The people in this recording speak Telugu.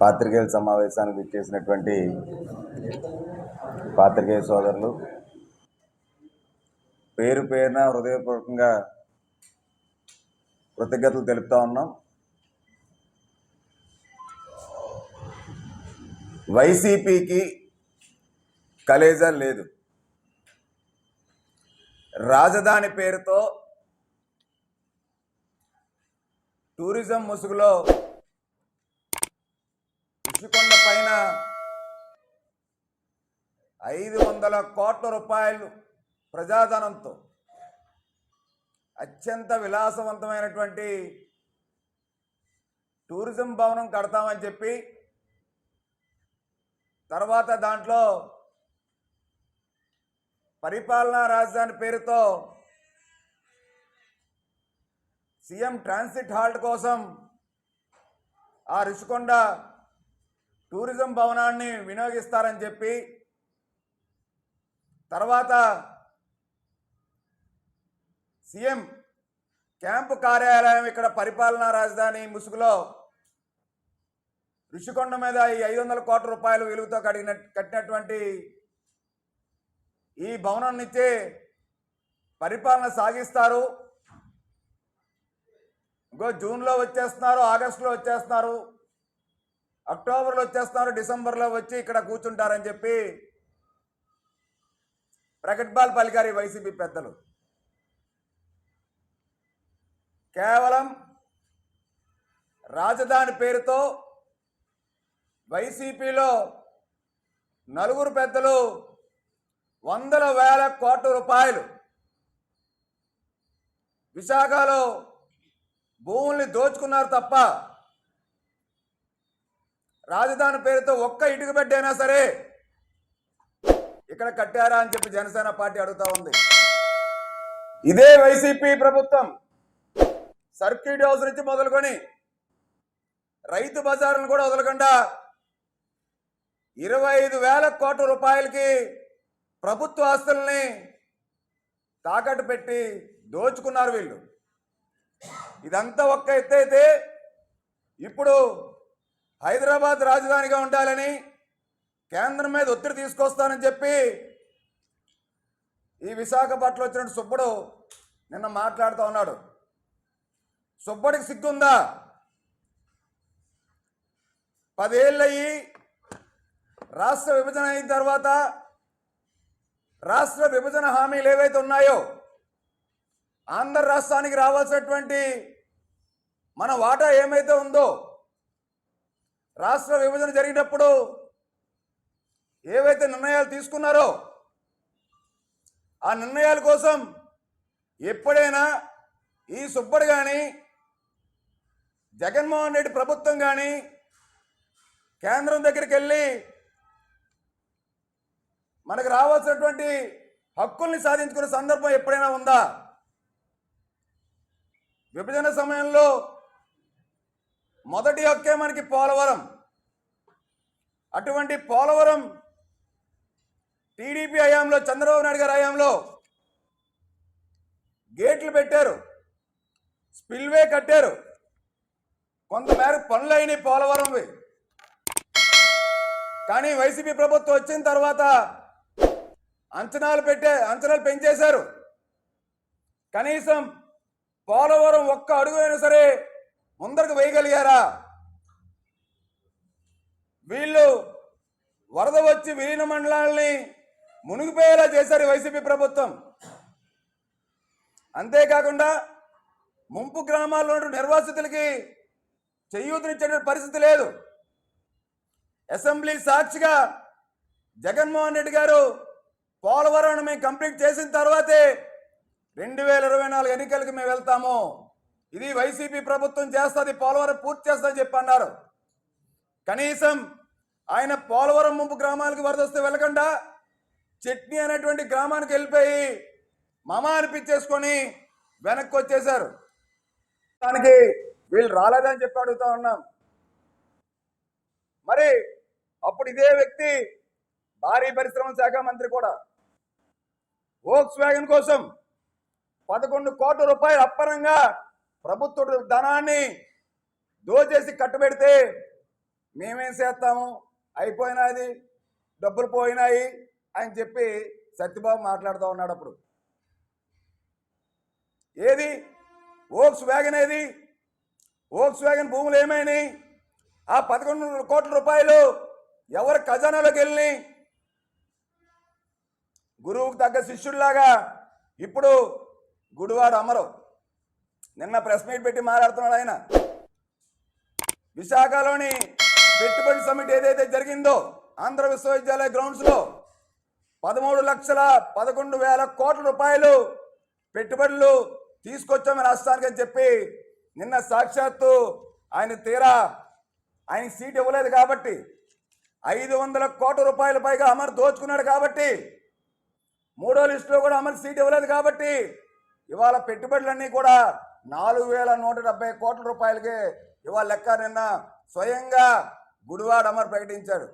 పాత్రికేయుల సమావేశానికి విచ్చేసినటువంటి పాత్రికేయ సోదరులు పేరు పేరున హృదయపూర్వకంగా కృతజ్ఞతలు తెలుపుతా ఉన్నాం. వైసీపీకి కలేజా లేదు. రాజధాని పేరుతో టూరిజం ముసుగులో రుషికొండ పైన 500 కోట్ల రూపాయలు ప్రజాధనంతో అత్యంత విలాసవంతమైనటువంటి టూరిజం భవనం కడతామని చెప్పి తర్వాత దాంట్లో పరిపాలనా రాజధాని పేరుతో సీఎం ట్రాన్సిట్ హాల్ట్ కోసం ఆ రుషికొండ టూరిజం భవనాన్ని వినియోగిస్తారని చెప్పి తర్వాత సీఎం క్యాంపు కార్యాలయం ఇక్కడ పరిపాలనా రాజధాని ముసుగులో రుషికొండ మీద ఈ 500 కోట్ల రూపాయలు విలువతో కట్టినటువంటి ఈ భవనాన్ని ఇచ్చే పరిపాలన సాగిస్తారు. జూన్లో వచ్చేస్తున్నారు, ఆగస్టులో వచ్చేస్తున్నారు, అక్టోబర్లో వచ్చేస్తున్నారు, డిసెంబర్లో వచ్చి ఇక్కడ కూర్చుంటారని చెప్పి ప్రకటనలు పలికారు వైసీపీ పెద్దలు. కేవలం రాజధాని పేరుతో వైసీపీలో నలుగురు పెద్దలు వందల వేల కోట్ల రూపాయలు విశాఖలో భూముల్ని దోచుకున్నారు తప్ప రాజధాని పేరుతో ఒక్క ఇటుక బిడ్డైనా సరే ఇక్కడ కట్టారా అని చెప్పి జనసేన పార్టీ అడుగుతా ఉంది. ఇదే వైసీపీ ప్రభుత్వం సర్క్యూట్ హౌస్ నుంచి మొదలుకొని రైతు బజార్లను కూడా వదలకుండా 25,000 కోట్ల రూపాయలకి ప్రభుత్వ ఆస్తుల్ని తాకట్టు పెట్టి దోచుకున్నారు వీళ్ళు. ఇదంతా ఒక్క ఎత్తు అయితే ఇప్పుడు హైదరాబాద్ రాజధానిగా ఉండాలని కేంద్రం మీద ఒత్తిడి తీసుకొస్తానని చెప్పి ఈ విశాఖపట్నంలో వచ్చినట్టు సుబ్బడు నిన్న మాట్లాడుతూ ఉన్నాడు. సుబ్బడికి సిగ్గుందా? 10 ఏళ్ళయి రాష్ట్ర విభజన అయిన తర్వాత రాష్ట్ర విభజన హామీలు ఏవైతే ఉన్నాయో ఆంధ్ర రాష్ట్రానికి రావాల్సినటువంటి మన వాటా ఏమైతే ఉందో రాష్ట్ర విభజన జరిగినప్పుడు ఏవైతే నిర్ణయాలు తీసుకున్నారో ఆ నిర్ణయాల కోసం ఎప్పుడైనా ఈ సుబ్బడు కానీ జగన్మోహన్ రెడ్డి ప్రభుత్వం కానీ కేంద్రం దగ్గరికి వెళ్ళి మనకు రావాల్సినటువంటి హక్కుల్ని సాధించుకునే సందర్భం ఎప్పుడైనా ఉందా? విభజన సమయంలో మొదటి హక్కే మనకి పోలవరం. అటువంటి పోలవరం టీడీపీ హయాంలో, చంద్రబాబు నాయుడు గారి హయాంలో గేట్లు పెట్టారు, స్పిల్వే కట్టారు, కొంతమేర పనులు అయినాయి పోలవరంవి. కానీ వైసీపీ ప్రభుత్వం వచ్చిన తర్వాత అంచనాలు పెంచేశారు. కనీసం పోలవరం ఒక్క అడుగు అయినా సరే ముందరకు వేయగలిగారా? వీళ్ళు వరద వచ్చి విలీన మండలాల్ని మునిగిపోయేలా చేశారు వైసీపీ ప్రభుత్వం. అంతేకాకుండా ముంపు గ్రామాల్లో ఉన్న నిర్వాసితులకి చేయూతనిచ్చే పరిస్థితి లేదు. అసెంబ్లీ సాక్షిగా జగన్మోహన్ రెడ్డి గారు పోలవరం మేము కంప్లీట్ చేసిన తర్వాతే 2024 ఎన్నికలకి మేము వెళ్తాము, ఇది వైసీపీ ప్రభుత్వం చేస్తుంది, పోలవరం పూర్తి చేస్తుందని చెప్పి అన్నారు. కనీసం ఆయన పోలవరం ముంపు గ్రామాలకు వరద వస్తే వెళ్ళకుండా చట్నీ అనేటువంటి గ్రామానికి వెళ్ళిపోయి మామా అనిపించేసుకొని వెనక్కి వచ్చేశారు. దానికి వీళ్ళు రాలేదని చెప్పి అడుగుతా ఉన్నాం. మరి అప్పుడు ఇదే వ్యక్తి భారీ పరిశ్రమల శాఖ మంత్రి కూడా వోక్స్ వ్యాగన్ కోసం 11 కోట్ల రూపాయలు అప్పనంగా ప్రభుత్వ ధనాన్ని దోచేసి కట్టబెడితే మేమేం చేస్తాము, అయిపోయినది, డబ్బులు పోయినాయి అని చెప్పి సత్యబాబు మాట్లాడుతూ ఉన్నాడు. అప్పుడు ఏది వోక్స్ వ్యాగన్, ఏది వోక్స్ వ్యాగన్ భూములు ఏమైనాయి? ఆ 11 కోట్ల రూపాయలు ఎవరి ఖజానాలోకి వెళ్ళి గురువుకు తగ్గ శిష్యుడిలాగా ఇప్పుడు గుడివాడ అమరు నిన్న ప్రెస్ మీట్ పెట్టి మాట్లాడుతున్నాడు. ఆయన విశాఖలోని పెట్టుబడి సమిట్ ఏదైతే జరిగిందో ఆంధ్ర విశ్వవిద్యాలయ గ్రౌండ్స్లో 13,11,000 కోట్ల రూపాయలు పెట్టుబడులు తీసుకొచ్చాము రాష్ట్రానికి అని చెప్పి నిన్న సాక్షాత్తు ఆయన తీరా ఆయన సీట్ ఇవ్వలేదు కాబట్టి 500 కోట్ల రూపాయల పైగా అమర్ దోచుకున్నాడు కాబట్టి, మూడో లిస్టులో కూడా అమర్ సీట్ ఇవ్వలేదు కాబట్టి ఇవాళ పెట్టుబడులన్నీ కూడా 4,170 కోట్ల రూపాయలకే ఇవాళ లెక్క నిన్న స్వయంగా గుడివాడ అమర్ ప్రకటించాడు.